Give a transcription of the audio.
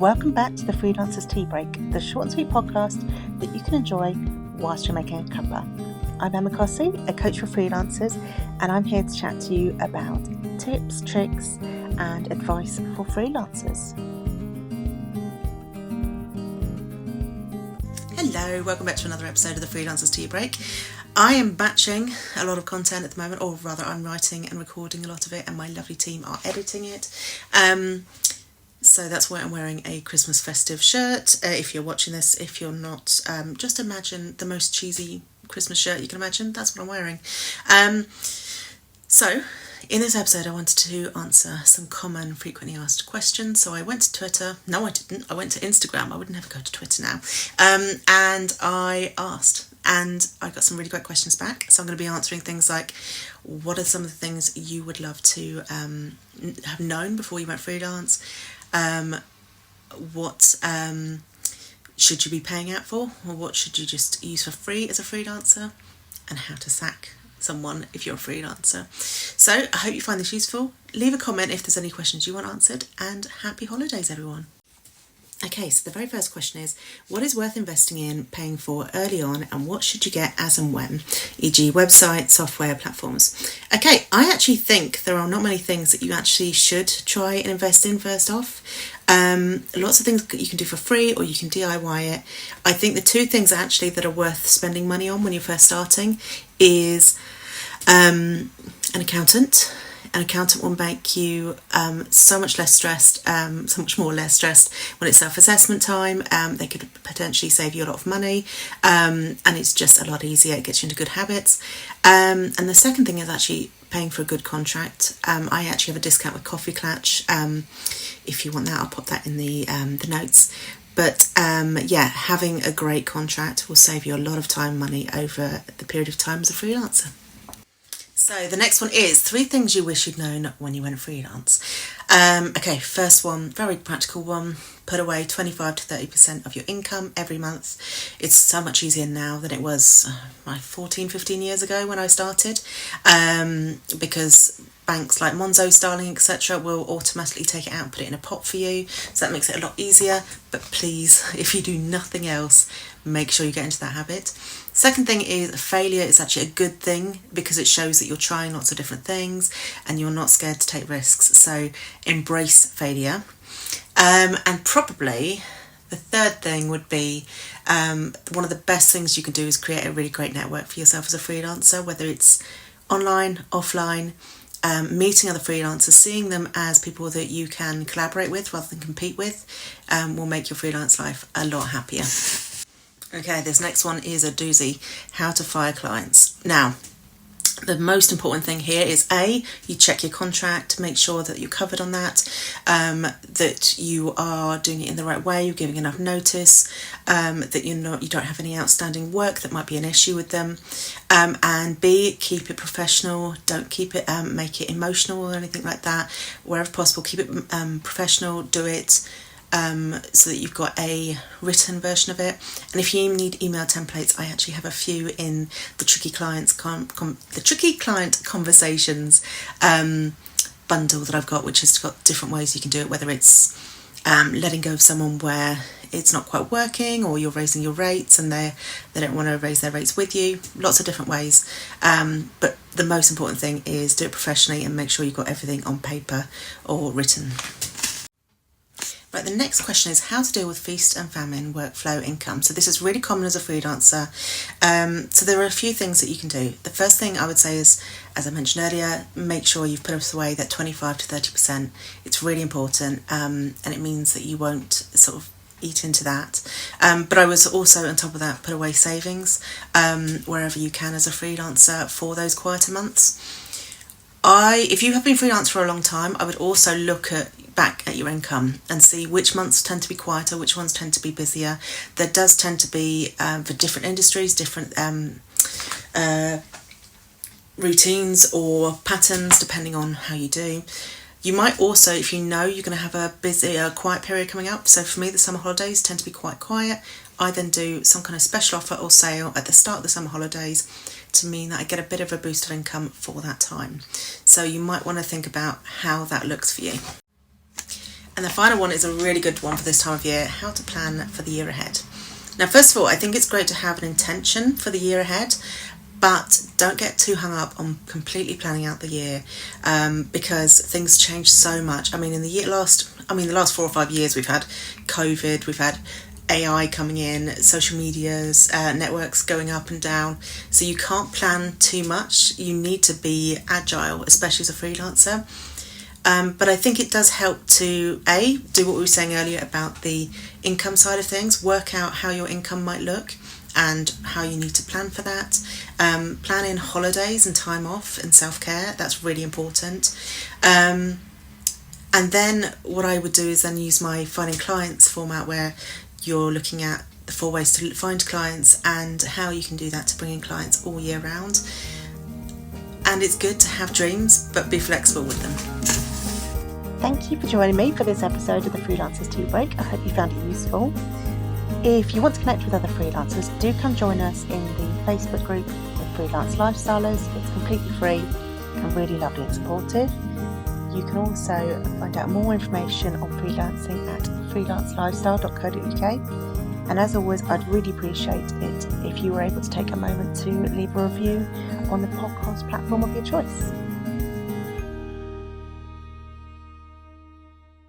Welcome back to the Freelancer's Teabreak, the short and sweet podcast that you can enjoy whilst you're making a cuppa. I'm Emma Cossey, a coach for freelancers, and I'm here to chat to you about tips, tricks, and advice for freelancers. Hello, welcome back to another episode of the Freelancer's Teabreak. I am batching a lot of content at the moment, or rather I'm writing and recording a lot of it, and my lovely team are editing it. So that's why I'm wearing a Christmas festive shirt. If you're watching this, if you're not, just imagine the most cheesy Christmas shirt you can imagine. That's what I'm wearing. So in this episode, I wanted to answer some common frequently asked questions. So I went to Twitter. No, I didn't. I went to Instagram. I would never go to Twitter now. And I asked, and I got some really great questions back. So I'm going to be answering things like, what are some of the things you would love to have known before you went freelance? What should you be paying out for, or what should you just use for free as a freelancer, and how to sack someone if you're a freelancer. So I hope you find this useful. Leave a comment if there's any questions you want answered, and happy holidays everyone. Okay, so the very first question is, what is worth investing in, paying for early on, and what should you get as and when, e.g. website, software, platforms? Okay, I actually think there are not many things that you actually should try and invest in first off. Lots of things that you can do for free, or you can DIY it. I think the two things actually that are worth spending money on when you're first starting is an accountant. An accountant will make you so much less stressed, so much more less stressed when it's self-assessment time. They could potentially save you a lot of money, and it's just a lot easier. It gets you into good habits. And the second thing is actually paying for a good contract. I actually have a discount with Coffee Clutch. If you want that, I'll pop that in the notes. But having a great contract will save you a lot of time, money over the period of time as a freelancer. So the next one is 3 things you wish you'd known when you went freelance. Okay, first one, very practical one. Put away 25 to 30% of your income every month. It's so much easier now than it was 15 years ago when I started, because banks like Monzo, Starling, etc. will automatically take it out and put it in a pot for you. So that makes it a lot easier. But please, if you do nothing else, make sure you get into that habit. Second thing is, failure is actually a good thing because it shows that you're trying lots of different things and you're not scared to take risks. So embrace failure. And probably the third thing would be, one of the best things you can do is create a really great network for yourself as a freelancer, whether it's online, offline, meeting other freelancers, seeing them as people that you can collaborate with rather than compete with, will make your freelance life a lot happier. Okay, this next one is a doozy, how to fire clients. Now, the most important thing here is you check your contract, make sure that you're covered on that, that you are doing it in the right way, you're giving enough notice, that you don't have any outstanding work that might be an issue with them, and B, keep it professional. Don't keep it, make it emotional or anything like that. Wherever possible, keep it professional. Do it so that you've got a written version of it. And if you need email templates, I actually have a few in the Tricky Clients the Tricky Client Conversations bundle that I've got, which has got different ways you can do it, whether it's letting go of someone where it's not quite working, or you're raising your rates and they don't want to raise their rates with you. Lots of different ways. But the most important thing is do it professionally and make sure you've got everything on paper or written. Right, the next question is how to deal with feast and famine workflow income. So this is really common as a freelancer. So there are a few things that you can do. The first thing I would say is, as I mentioned earlier, make sure you've put away that 25 to 30%. It's really important, and it means that you won't sort of eat into that. But I was also, on top of that, put away savings wherever you can as a freelancer for those quieter months. If you have been freelance for a long time, I would also look back at your income and see which months tend to be quieter, which ones tend to be busier. There does tend to be, for different industries, different routines or patterns depending on how you do. You might also, if you know you're going to have a quiet period coming up, so for me the summer holidays tend to be quite quiet, I then do some kind of special offer or sale at the start of the summer holidays to mean that I get a bit of a boost of income for that time. So you might want to think about how that looks for you. And the final one is a really good one for this time of year, how to plan for the year ahead. Now, first of all, I think it's great to have an intention for the year ahead, but don't get too hung up on completely planning out the year, because things change so much. I mean, the last 4 or 5 years, we've had COVID, we've had AI coming in, social medias, networks going up and down. So you can't plan too much. You need to be agile, especially as a freelancer. But I think it does help to do what we were saying earlier about the income side of things, work out how your income might look and how you need to plan for that. Plan in holidays and time off and self-care. That's really important. And then what I would do is then use my finding clients format, where you're looking at the 4 ways to find clients and how you can do that to bring in clients all year round. And it's good to have dreams, but be flexible with them. Thank you for joining me for this episode of the Freelancers Teabreak. I hope you found it useful. If you want to connect with other freelancers, do come join us in the Facebook group, the Freelance Lifestylers. It's completely free and really lovely and supportive. You can also find out more information on freelancing at freelancelifestyle.co.uk. And as always, I'd really appreciate it if you were able to take a moment to leave a review on the podcast platform of your choice.